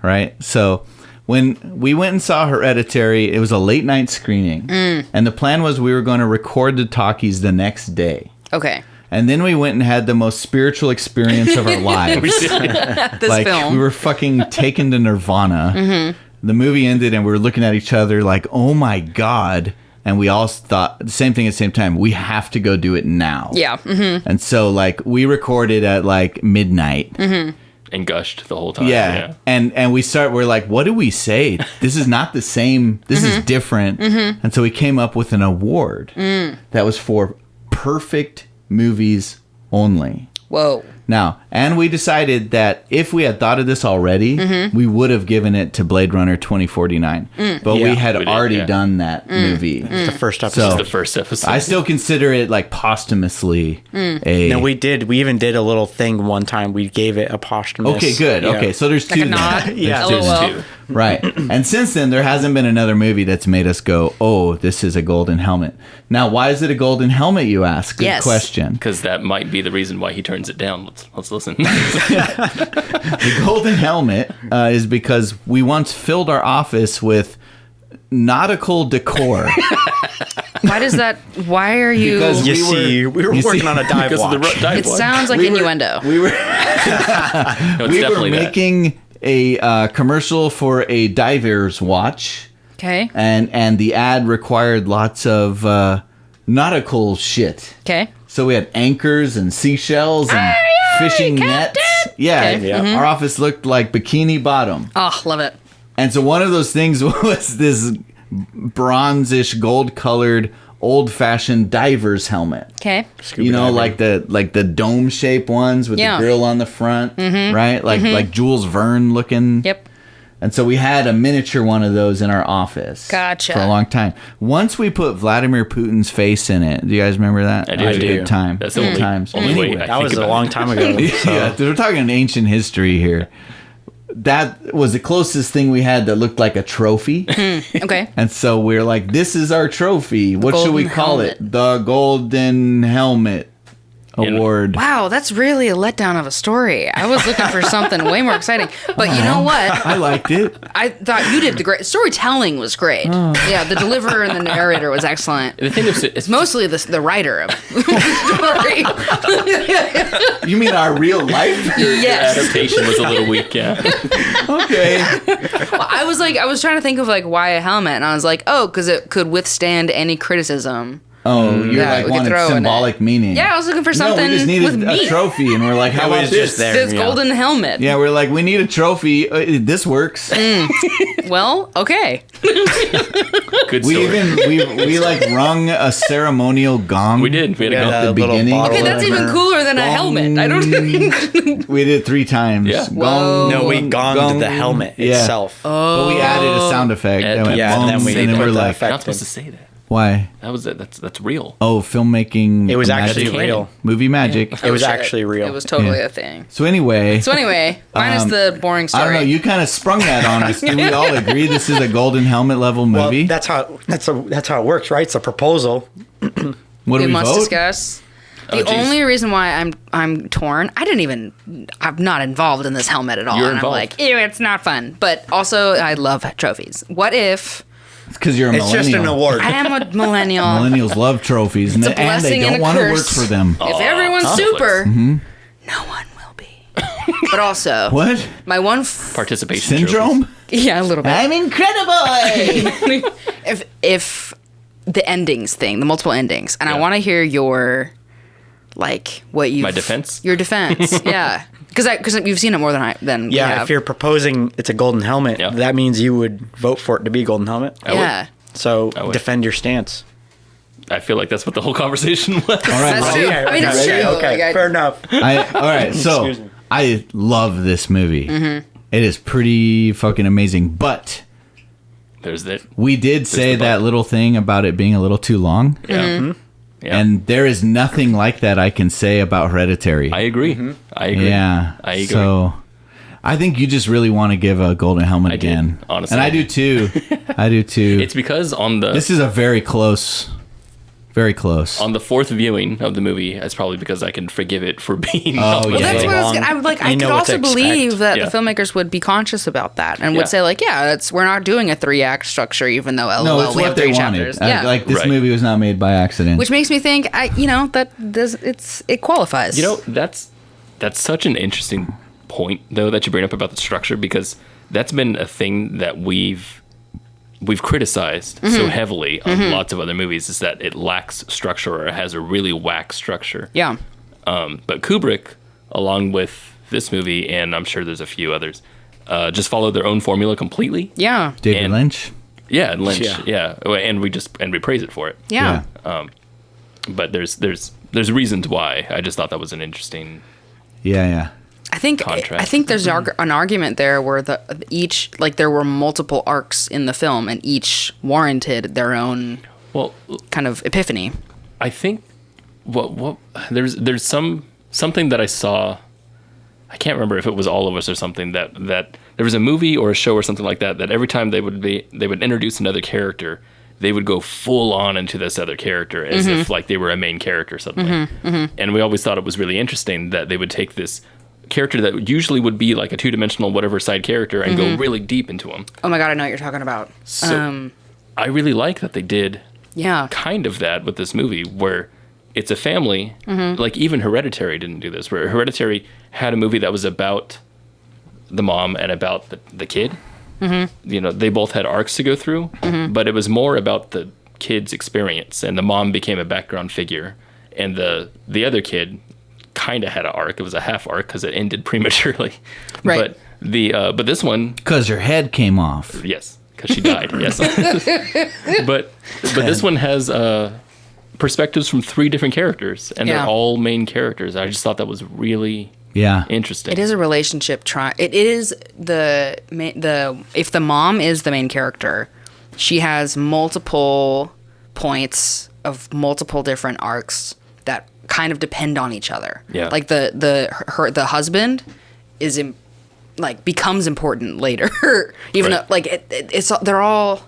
right? So when we went and saw Hereditary, it was a late night screening, and the plan was we were going to record the talkies the next day. Okay. And then we went and had the most spiritual experience of our lives. This Like film. we were fucking taken to Nirvana. The movie ended and we were looking at each other like, oh my God. And we all thought the same thing at the same time. We have to go do it now. Yeah. Mm-hmm. And so like we recorded at like midnight. And gushed the whole time. Yeah. And we're like, what do we say? This is not the same. This is different. And so we came up with an award that was for perfect movies only. Whoa. Now, and we decided that if we had thought of this already, we would have given it to Blade Runner 2049. But we Yeah, had we did, already yeah. done that movie. The first So episode. The first episode. I still consider it like posthumously a... No, we did. We even did a little thing one time. We gave it a posthumous. Okay, good. Yeah. Okay, so there's Like two. a nod? then. Yeah. There's LOL. two. Right. And since then, there hasn't been another movie that's made us go, oh, this is a golden helmet. Now, why is it a golden helmet, you ask? Good Yes. question. Because that might be the reason why he turns it down. Let's listen. The golden helmet is because we once filled our office with nautical decor. Why does that? Why are you? Because You see, we were working on a dive Because of the watch. dive it watch. sounds like We were- innuendo. We were No, it's we were definitely that. making a commercial for a diver's watch, Okay. and the ad required lots of nautical shit. Okay. So we had anchors and seashells and fishing nets. Yeah, Okay. Yeah. Our office looked like Bikini Bottom. Oh, love it. And so one of those things was this bronzish, gold-colored, old-fashioned diver's helmet. Okay. You know, like the dome-shaped ones with Yeah. the grill on the front, right? Like Jules Verne looking. Yep. And so we had a miniature one of those in our office. Gotcha. For a long time. Once we put Vladimir Putin's face in it. Do you guys remember that? I That was do. a good time. That's the Good only- times. only way Anyway. I That was think a about long it. time ago. So. Yeah, we're talking ancient history here. That was the closest thing we had that looked like a trophy. Okay. And so we're like, this is our trophy. What should we golden call helmet. it? The Golden Helmet Award. Wow, that's really a letdown of a story. I was looking for something way more exciting. But you know what? I liked it. I thought you did the great storytelling was great. Yeah, the deliverer and the narrator was excellent. The thing is, it's Mostly the writer of the story. You mean our real life? Yes. adaptation was a little weak. Yeah. Okay. Well, I was trying to think of like why a helmet, and I was like, oh, because it could withstand any criticism Oh, you're Yeah, like we could wanting throw in symbolic meaning. Yeah, I was looking for No, something we just with needed a meat. trophy, and we're like, how It was about just this? there. This Yeah. golden helmet. Yeah, we're like, we need a trophy. This works. Well, okay. Good We story. even we like rung a ceremonial gong. We did. We had a Yeah, go. at a the little beginning. bottle Okay, or that's even whatever. cooler than a helmet. I don't. We did it 3 times. Yeah. Whoa. No, we gonged Gong. the helmet Yeah. itself. But we added a sound effect. that went Yeah, and then boom, we and then put we're the like, effect. You're not supposed to say that. why? That's real. Oh, filmmaking. It was magic. actually Canon. real. Movie magic. It was shit. actually real. It was totally Yeah. a thing. So anyway, So anyway, minus the boring story. I don't know. You kind of sprung that on us. Do we all agree this is a golden helmet level Well, movie? that's how it works, right? It's a proposal. What do we we must vote? discuss. The geez. only reason why I'm torn, I'm not involved in this helmet at all. You're and involved. I'm like, ew, it's not fun. But also, I love trophies. What if Because you're a It's millennial. just an award. I am a millennial? Millennials love trophies, and a they blessing and don't a want to work curse. for them. If everyone's conflicts. super, Mm-hmm. no one will be. But also, What? my one Participation Syndrome? yeah, a little bit. I'm incredible. if the endings thing, the multiple endings, and I Yeah. want to hear your what you My defense? Your defense, yeah, because you've seen it more than we Yeah, have. if you're proposing it's a golden helmet, Yeah. that means you would vote for it to be a golden helmet. I would. yeah. So I would. defend your stance. I feel like that's what the whole conversation was. All right, That's ready? true. I mean, it's okay, true. Okay, Like, fair enough. All right, so Excuse me. I love this movie. Mm-hmm. It is pretty fucking amazing, but There's that. we did say the but. that little thing about it being a little too long, Yeah. Mm-hmm. Yeah. and there is nothing like that I can say about Hereditary. I agree. I agree. Yeah, I agree. So I think you just really want to give a golden helmet I do, again, honestly. and I do too. I do too. It's because on the This is a very close. on the 4th viewing of the movie, it's probably because I can forgive it for being. Oh, Well, yeah. that's so what I was long. gonna, I would like. You I know could what to also believe expect. that Yeah. the filmmakers would be conscious about that and Yeah. would say we're not doing a 3-act structure, even though No, LOL it's we have what they 3 wanted. chapters. Yeah, Like this Right. movie was not made by accident. which makes me think it qualifies. You know, that's such an interesting point though that you bring up about the structure, because that's been a thing that we've criticized Mm-hmm. so heavily on lots of other movies, is that it lacks structure or it has a really whack structure. Yeah. But Kubrick, along with this movie, and I'm sure there's a few others, just followed their own formula completely. Yeah. David and- Lynch. Yeah, and Lynch. Yeah. Yeah, and we praise it for it. Yeah. But there's reasons why. I just thought that was an interesting. Yeah. I think Contrast. there's an argument there where there were multiple arcs in the film and each warranted their own Well, kind of epiphany. I think what there's something that I saw. I can't remember if it was All of Us or something that there was a movie or a show or something like that every time they would introduce another character, they would go full on into this other character as if like they were a main character suddenly. And we always thought it was really interesting that they would take this character that usually would be like a 2-dimensional whatever side character and go really deep into him. Oh my god, I know what you're talking about. So I really like that they did Yeah. kind of that with this movie, where it's a family. Like even Hereditary didn't do this, where Hereditary had a movie that was about the mom and about the kid. You know, they both had arcs to go through, but it was more about the kid's experience, and the mom became a background figure, and the other kid kind of had an arc. It was a half arc because it ended prematurely. Right. But this one, Because her head came off. yes, because she died. Yes. but this one has perspectives from 3 different characters, and Yeah. they're all main characters. I just thought that was really Yeah. interesting. It is a relationship it is if the mom is the main character, she has multiple points of multiple different arcs that kind of depend on each other. Yeah. Like the husband is becomes important later, even Right. though they're all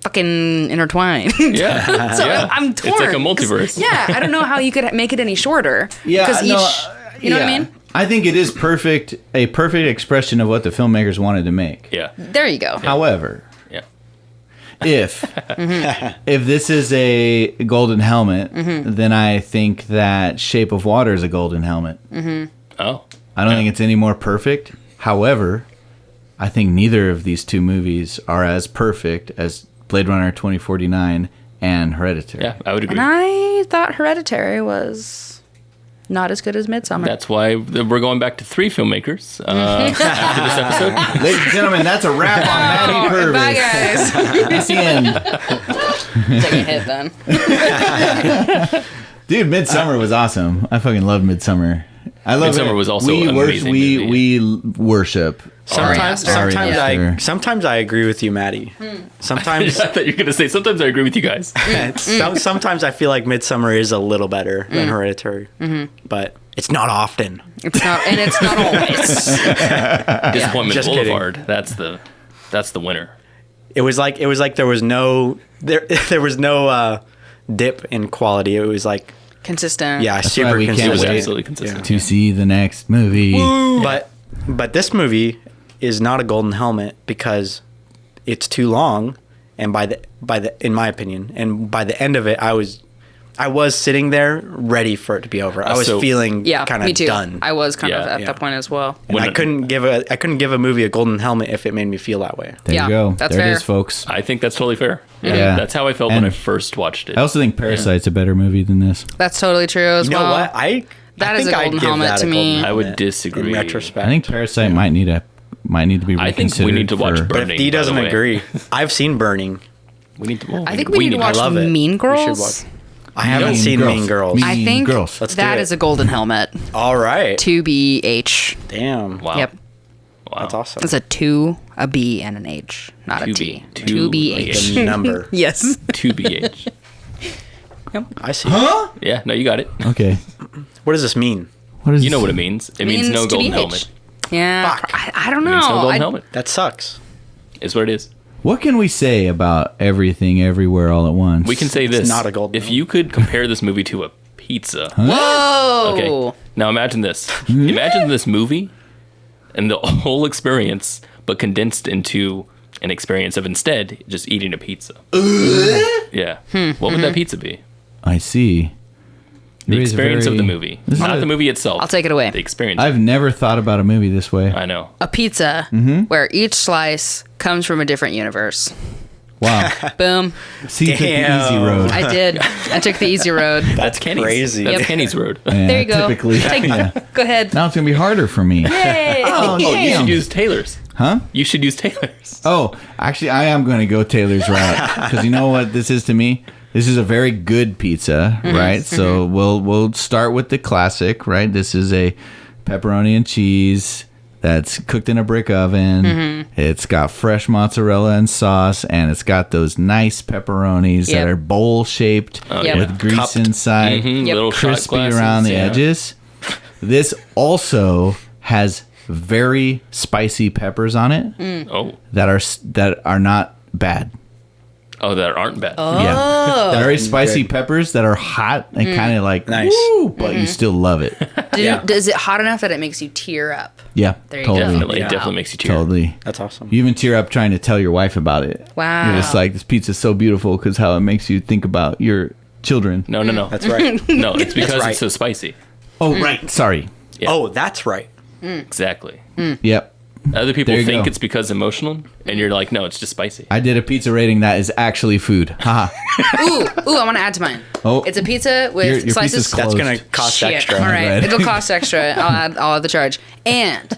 fucking intertwined. Yeah. So Yeah. I'm torn. It's like a 'cause, multiverse. Yeah, I don't know how you could make it any shorter. Yeah, because no, you know what I yeah. mean? I think it is a perfect expression of what the filmmakers wanted to make. Yeah. There you go. However, Yeah. if Mm-hmm. if this is a golden helmet, then I think that Shape of Water is a golden helmet. Oh. I don't think it's any more perfect. However, I think neither of these 2 movies are as perfect as Blade Runner 2049 and Hereditary. Yeah, I would agree. And I thought Hereditary was not as good as Midsummer. That's why we're going back to 3 filmmakers after this episode. Ladies and gentlemen, that's a wrap on Maddie Purvis. Bye, guys. That's the end. Take a hit then. Dude, Midsummer was awesome. I fucking love Midsummer. I love Midsommar it. was also we an amazing we worship. Sometimes, Sorry, sometimes Master. sometimes I agree with you, Maddie. Sometimes, I thought you were going to say, sometimes I agree with you guys. sometimes I feel like Midsummer is a little better than Hereditary, but it's not often. It's not, and it's not always. Disappointment just Boulevard. That's the winner. It was like there was no dip in quality. It was like Consistent. yeah, That's super why we can't It was consistent. wait. absolutely consistent. To see the next movie. But this movie is not a golden helmet because it's too long, and by the in my opinion, and by the end of it, I was sitting there ready for it to be over. I was So- feeling Yeah, kind me of too. done. I was kind of Yeah. at that point as well. And I When- couldn't give a movie a golden helmet if it made me feel that way. There Yeah, you go. that's there it fair. is, folks. I think that's totally fair. Yeah. That's how I felt when And- I first watched it. I also think Parasite's a better movie than this. That's totally true as You know well. what? That I is think a I'd golden give helmet that to a me. golden I would helmet disagree. In retrospect, I think Parasite might need to be I reconsidered. think we need to watch for- Burn. but if Burning, D by the doesn't way. agree, I've seen Burning. We need to. Well, I think we need to watch love it. Mean We should Girls. watch- I haven't seen Mean Girls. I think Girls. Let's do that it. is a golden helmet. All right. 2BH. Damn. Wow. Yep. Wow. That's awesome. It's a 2, a B, and an H, not a 2B. T. 2BH. The number. Yes. 2BH. I see. Yeah, no, you got it. Okay. What does this mean? What is You know what it means. It means no to golden BH. helmet. Yeah. Fuck. I don't It know. means no golden I- helmet. That sucks. Is what it is. What can we say about everything, everywhere, all at once? We can say It's this. not a golden If helmet. you could compare this movie to a pizza. Whoa. Okay. Now imagine this. Imagine this movie and the whole experience, but condensed into an experience of instead just eating a pizza. Yeah. What would that pizza be? I see. The There is experience of the very- movie. This is Not a- the movie itself. I'll take it away. The experience. I've never thought about a movie this way. I know. A pizza Mm-hmm. where each slice comes from a different universe. Wow. Boom. See, you took the Damn. easy road. I did. I took the easy road. That's Kenny's. crazy. That's Yep. Kenny's road. Yeah, There you go. Typically. Take- Yeah. Go ahead. Now it's going to be harder for me. Yay. Oh, You damn. should use Taylor's. Huh? You should use Taylor's. Oh, actually, I am going to go Taylor's route because you know what this is to me. This is a very good pizza, right? So we'll start with the classic, right? This is a pepperoni and cheese that's cooked in a brick oven. It's got fresh mozzarella and sauce, and it's got those nice pepperonis that Yep. are bowl shaped Yep. with grease Cupped. inside, Yep. Little shot crispy glasses, around the yeah. edges. This also has very spicy peppers on it Oh. that are not bad. Oh, that aren't bad. Yeah, very spicy peppers that are hot and kind of like Nice. woo, but you still love it. Is it hot enough that it makes you tear up? Yeah, There you go. totally, Definitely. Yeah. Definitely makes you tear. totally. That's awesome. You even tear up trying to tell your wife about it. Wow. You're just like, this pizza's so beautiful because how it makes you think about your children. No, no, no. That's right. No, it's because right. it's so spicy. Oh, right. Sorry. Yeah. Oh, that's right. Exactly. Yep. Other people There you think go. it's because emotional, and you're like, no, it's just spicy. I did a pizza rating that is actually food. Haha. Ooh, I want to add to mine. Oh. It's a pizza with Your slices. pizza's That's closed. gonna cost Shit. extra. All right. Right. It'll cost extra. I'll add the charge. And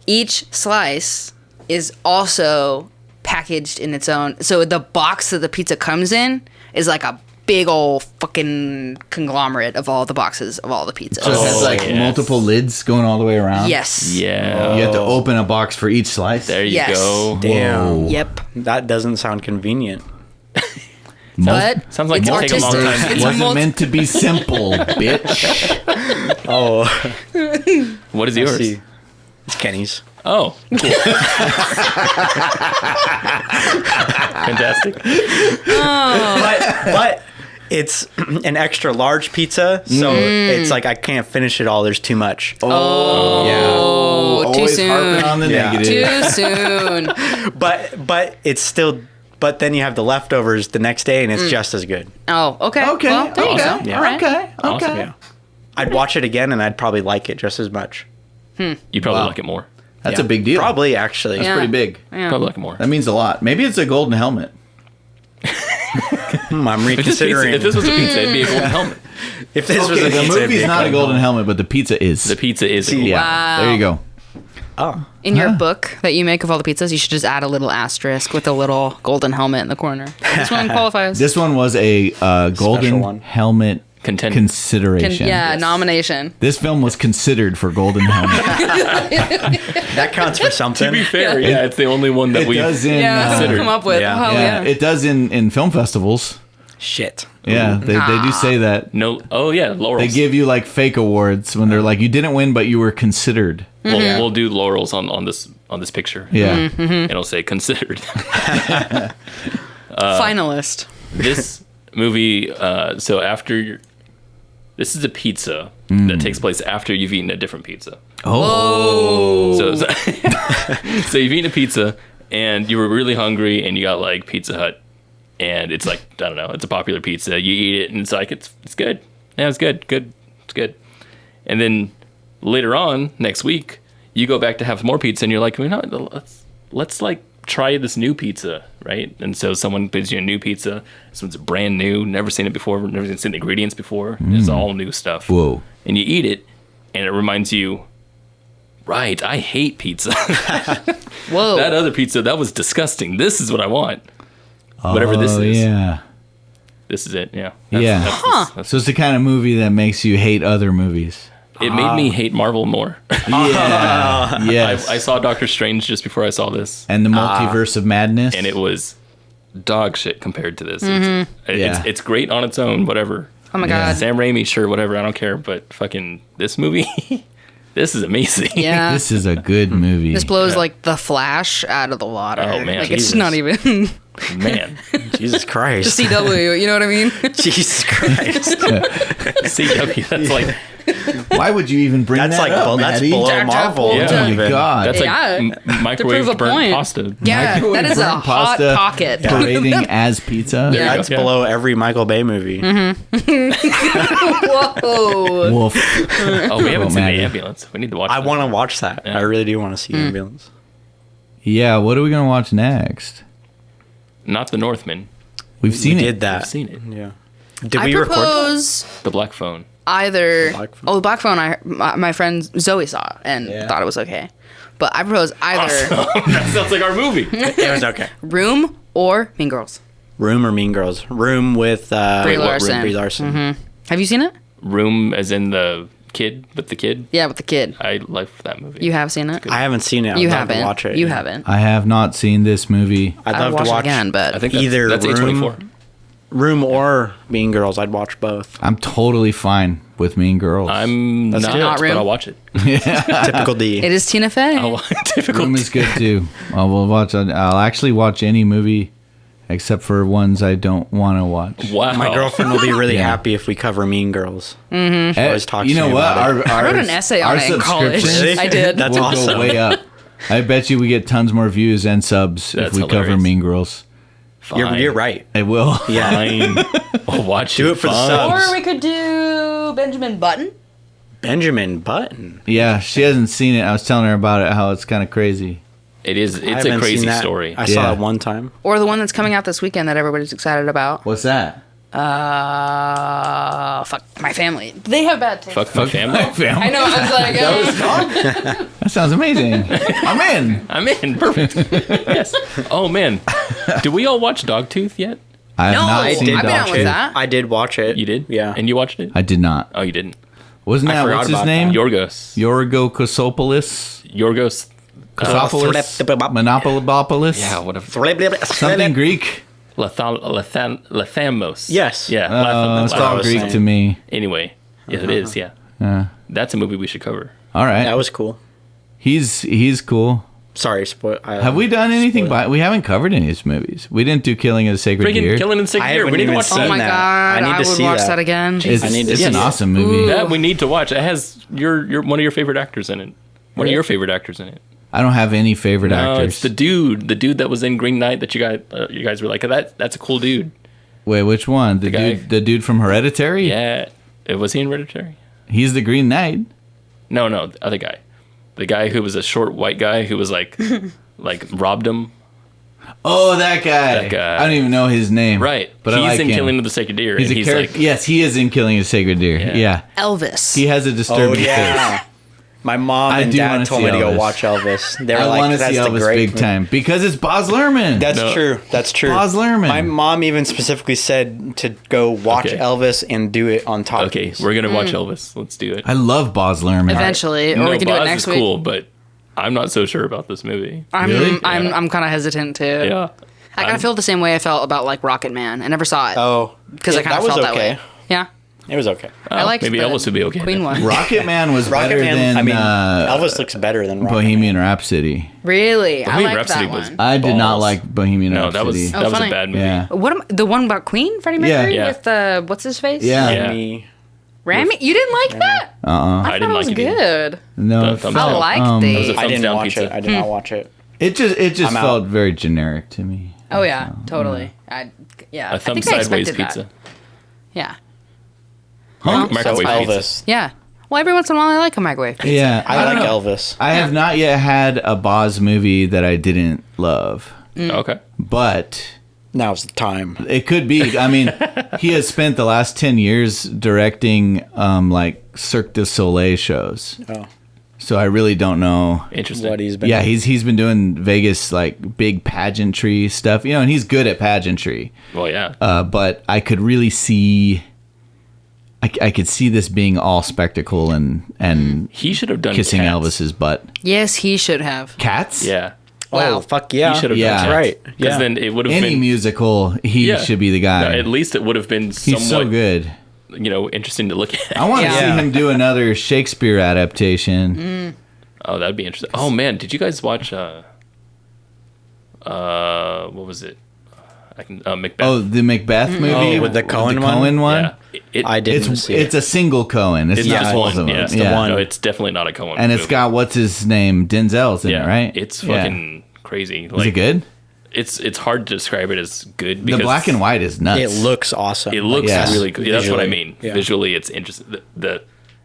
each slice is also packaged in its own. So the box that the pizza comes in is like a big old fucking conglomerate of all the boxes of all the pizzas. So it has Oh, like yes. multiple lids going all the way around. Yes. Yeah. You have to open a box for each slice. There you Yes. go. Damn. Whoa. Yep. That doesn't sound convenient. But Sounds like it's it'll take a long artistic. time. It's Wasn't multi- meant to be simple, bitch. Oh, What is I yours? see. It's Kenny's. Oh, cool. Fantastic. But it's an extra large pizza, so it's like I can't finish it all. There's too much. Oh, Oh, too always soon. harping on the Yeah. negative. Too soon. But it's still. But then you have the leftovers the next day, and it's just as good. Oh, okay. Okay. Well, there you go. Awesome. Yeah. All right. Okay. Awesome. Okay. Yeah, I'd watch it again, and I'd probably like it just as much. You probably Wow. like it more. That's Yeah. a big deal. Probably actually. That's Yeah. pretty big. Yeah. Probably like it more. That means a lot. Maybe it's a golden helmet. I'm If this, pizza, reconsidering. if this was a pizza, it'd be a golden helmet. If this was a the pizza, it'd be movie's a not a golden helmet. helmet, but the pizza is. The pizza is a See, golden yeah, Wow. there you go. Oh, In your book that you make of all the pizzas, you should just add a little asterisk with a little golden helmet in the corner. This one qualifies. This one was a golden one. helmet Contender. consideration. Nomination. This film was considered for golden helmet. that counts for something. To be fair, yeah, it's the only one that It we does in Yeah, that's what we considered. come up with. Yeah. Oh, yeah, yeah. it does in film festivals. Shit. Yeah, they do say that. No. Oh yeah, laurels. They give you like fake awards when they're like, you didn't win, but you were considered. We'll do laurels on this picture. Yeah. And it'll say considered. Finalist. This movie. So after this is a pizza that takes place after you've eaten a different pizza. Oh. So you've eaten a pizza and you were really hungry and you got like Pizza Hut and it's like, I don't know, it's a popular pizza. You eat it and it's like, it's good. Yeah, it's good. It's good. And then later on next week, you go back to have more pizza and you're like, let's like try this new pizza, right? And so someone gives you a new pizza. This one's brand new, never seen it before, never seen the ingredients before. It's all new stuff. Whoa. And you eat it and it reminds you, right, I hate pizza. Whoa. That other pizza, that was disgusting. This is what I want. Whatever this Oh, is. yeah. This is it, yeah. Yeah. So it's the kind of movie that makes you hate other movies. It made me hate Marvel more. Yeah. Yes. I saw Doctor Strange just before I saw this, And the multiverse of madness. and it was dog shit compared to this. Yeah. It's great on its own, whatever. Oh my Yeah. God. Sam Raimi, sure, whatever, I don't care. But fucking this movie, this is amazing. Yeah. This is a good movie. This blows like the Flash out of the water. Oh, man. Like Jesus. it's not even Man, Jesus Christ. CW. You know what I mean? Jesus Christ. CW, that's like Why would you even bring That's that like up, that's Maddie? below Jack Marvel. Yeah. Oh my even. God. that's like Yeah. microwave prove a burnt point. pasta. Yeah, Microwave that is a burnt hot pasta pocket. parading as pizza. Yeah. That's Yeah. below every Michael Bay movie. Whoa. Wolf. Oh, we haven't seen Maddie. the ambulance. We need to watch. I that. want to watch that. Yeah. I really do want to see Ambulance. Yeah, what are we going to watch next? Not the Northman. We've seen We it. did that. I've seen it. Yeah. Did I we record that? propose The Black Phone. either. Black Phone? Oh, the Black Phone. My friend Zoe saw and Yeah. thought it was okay. But I propose either That sounds like our movie. It was okay. Room or Mean Girls. Room or Mean Girls? Room with Brie what, Larson. Brie Larson. Have you seen it? Room, as in the kid with the kid. Yeah, with the kid. I like that movie. You have seen it. I haven't seen it. I'd You love haven't. to watch it. You yeah. haven't. I have not seen this movie. I'd I'd love watch to watch it again, but I think Either that's Room- A24. Room or Mean Girls. I'd watch both. I'm totally fine with Mean Girls. I'm not, Not Room. but I'll watch it. Typical D. it is Tina Fey. Typical. Room is good too. We'll watch. I'll actually watch any movie except for ones I don't want to watch. Wow. My girlfriend will be really Yeah. happy if we cover Mean Girls. always talks you to know me what? about it. I wrote an essay on it in college. subscriptions I did. That's will awesome. go way up. I bet you we get tons more views and subs That's if we cover hilarious. Mean Girls. You're right. It will. Yeah. Fine. I'll watch Do it for the Fine. subs. Or we could do Benjamin Button. Benjamin Button. Yeah, she hasn't seen it. I was telling her about it, how it's kind of crazy. It is. I It's a haven't seen crazy that. story. I saw Yeah. it one time. Or the one that's coming out this weekend that everybody's excited about. What's that? Fuck my family. They have bad taste. Fuck my family. Family. I know. I was like, That sounds amazing. I'm in. I'm in. Perfect. Yes. Oh man, did we all watch Dogtooth yet? I have No, not I seen did. I've been out Dogtooth. with that. I did watch it. You did. Yeah. And you watched it? I did not. Oh, you didn't. Wasn't I that forgot what's his about name? that. Yorgos. Yorgo Kosopoulos? Yorgos. Kosopoulos? Monopolipolis? Yeah. Whatever. Something Greek? Lathamos. Yes. Yeah. It's what I all was Greek saying. to me. Anyway. Yes, it is. Yeah. That's a movie we should cover. All right. That was cool. He's cool. Sorry, Have we done anything? We haven't covered any of his movies. We didn't do Killing of a Sacred Freaking Deer. Killing in Sacred I Deer. We haven't need to even watch seen oh that. my that. god, I need I to would see watch that. that again. It's, I need to it's see an it. awesome movie. That we need to watch. It has your one of your favorite actors in it. One of your favorite actors in it. I don't have any favorite No, actors. it's the dude that was in Green Knight that you guys were like, that's a cool dude. Wait, which one? The guy- dude, the dude from Hereditary? Yeah, was he in Hereditary? He's the Green Knight. No, the other guy, the guy who was a short white guy who was like, like robbed him. Oh, that guy. That guy. I don't even know his name. Right. But he's I like in him. Killing of the Sacred Deer. He's and a he's character. like, Yes, he is in Killing a Sacred Deer. Yeah. Yeah. Elvis. He has a Oh disturbing face. yeah. My mom I and do dad wanna told see me to go Elvis. watch Elvis. They were I like, want to "That's see the Elvis great big movie." time because it's Baz Luhrmann. That's No. true. That's true. Baz Luhrmann. My mom even specifically said to go watch Okay. Elvis and do it on okay, Talkies. we're gonna watch Elvis. Let's do it. I love Baz Luhrmann. Eventually, or no, we can do it Baz next is week. cool, but I'm not so sure about this movie. Really? I'm kind of hesitant too. Yeah. I kind of feel the same way I felt about like Rocket Man. I never saw it Oh, because I kind of was felt that okay. way. Yeah, It was okay. I liked maybe the Elvis would be okay. Queen then. one. Rocket Man was Rocket better Man. than I mean, Elvis looks better than Rocket Bohemian Rhapsody. Really, I Bohemian liked Rhapsody that was- one. I did not Balls. like Bohemian No, Rhapsody. that was a funny. bad movie. Yeah. The one about Queen, Freddie Yeah. Mercury Yeah. with what's his face? Yeah. Yeah. Me. Rami. You didn't like that? Uh-uh. I I thought didn't it was like it either. good. No. The thumbs I down. liked That was the. a I thumbs didn't down watch pizza. it. I did not watch it. It just I'm out. felt very generic to me. Oh yeah, totally. Yeah, A I thumb think I sideways expected pizza. that. Yeah, Huh? So Microwave pizza. Elvis. yeah. Well, every once in a while, I like a microwave pizza. Yeah. I don't like know. Elvis. I have not yet had a Boz movie that I didn't love, Okay. but Now's the time. it could be. I mean, he has spent the last 10 years directing like Cirque du Soleil shows. Oh, So I really don't know. Interesting. what he's been. Yeah, he's been doing Vegas like big pageantry stuff, and he's good at pageantry. Well, yeah. But I could really see, I could see this being all spectacle and He should have done kissing Cats. Elvis's butt. Yes, he should have. Cats? Yeah. Wow. Oh, fuck yeah. He should have Yeah. done That's Cats. right. Because Yeah. then it would have Any been musical, he yeah. should be the guy. At least it would have been He's so somewhat, good. interesting to look at. I want to Yeah. see him do another Shakespeare adaptation. Oh, that'd be interesting. Oh man, did you guys watch what was it? Macbeth. Oh, the Macbeth movie Oh, with the Coen one? one. yeah. It, I didn't It's see it's it. a single Cohen. It's it's not just both one. of them. Yeah, It's the one. No, it's definitely not a Coen. And it's movie. got what's his name? Denzel's in yeah, it, right? It's Yeah. fucking crazy. Is it good? It's hard to describe it as good The because black and white is nuts. It looks awesome. It looks Yeah. really good. Yeah, that's what I Visually. mean. Yeah. Visually, it's interesting.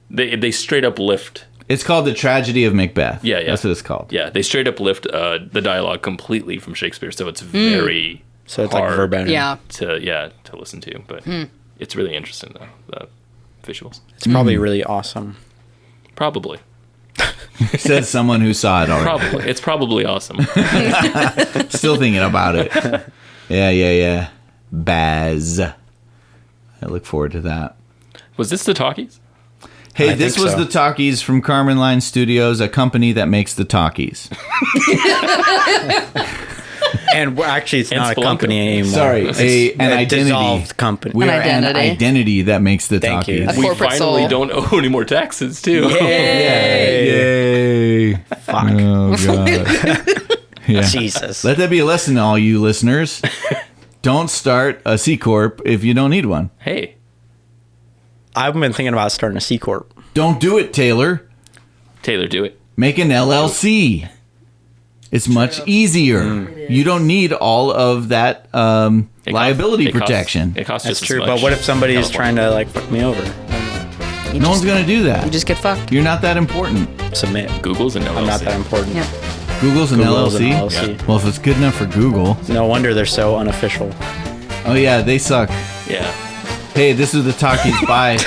They straight up lift. It's called The Tragedy of Macbeth. Yeah, yeah. That's what it's called. Yeah, they straight up lift the dialogue completely from Shakespeare, so it's very So it's like hard verbatim. Yeah. to listen to. But it's really interesting though, the visuals. It's probably really awesome. Probably, Says someone who saw it already. probably, it's probably awesome. Still thinking about it. Yeah. Baz. I look forward to that. Was this the Talkies? Hey, I this think was so. the Talkies from Karman Line Studios, a company that makes the Talkies. And actually, it's And not a Spelunker. company anymore. Sorry, It's an a identity. dissolved company. We An are an identity. identity that makes the Thank you. Talkies. A We corporate finally soul. don't owe any more taxes too. Yay. Fuck. Oh, God. Yeah. Jesus. Let that be a lesson to all you listeners. Don't start a C Corp if you don't need one. Hey, I've been thinking about starting a C Corp. Don't do it, Taylor. Taylor, do it. Make an LLC. It's much easier. You don't need all of that liability protection. It costs That's just true. as much. But what if somebody is California. trying to like fuck me over? No one's going to do You that. just get fucked. You're not that important. Submit. Google's an LLC? I'm not that important. Yeah. Google's an Google's an LLC. LLC. Well, if it's good enough for Google. No wonder they're so unofficial. Oh, yeah, they suck. Yeah. Hey, this is the Talkies. Bye.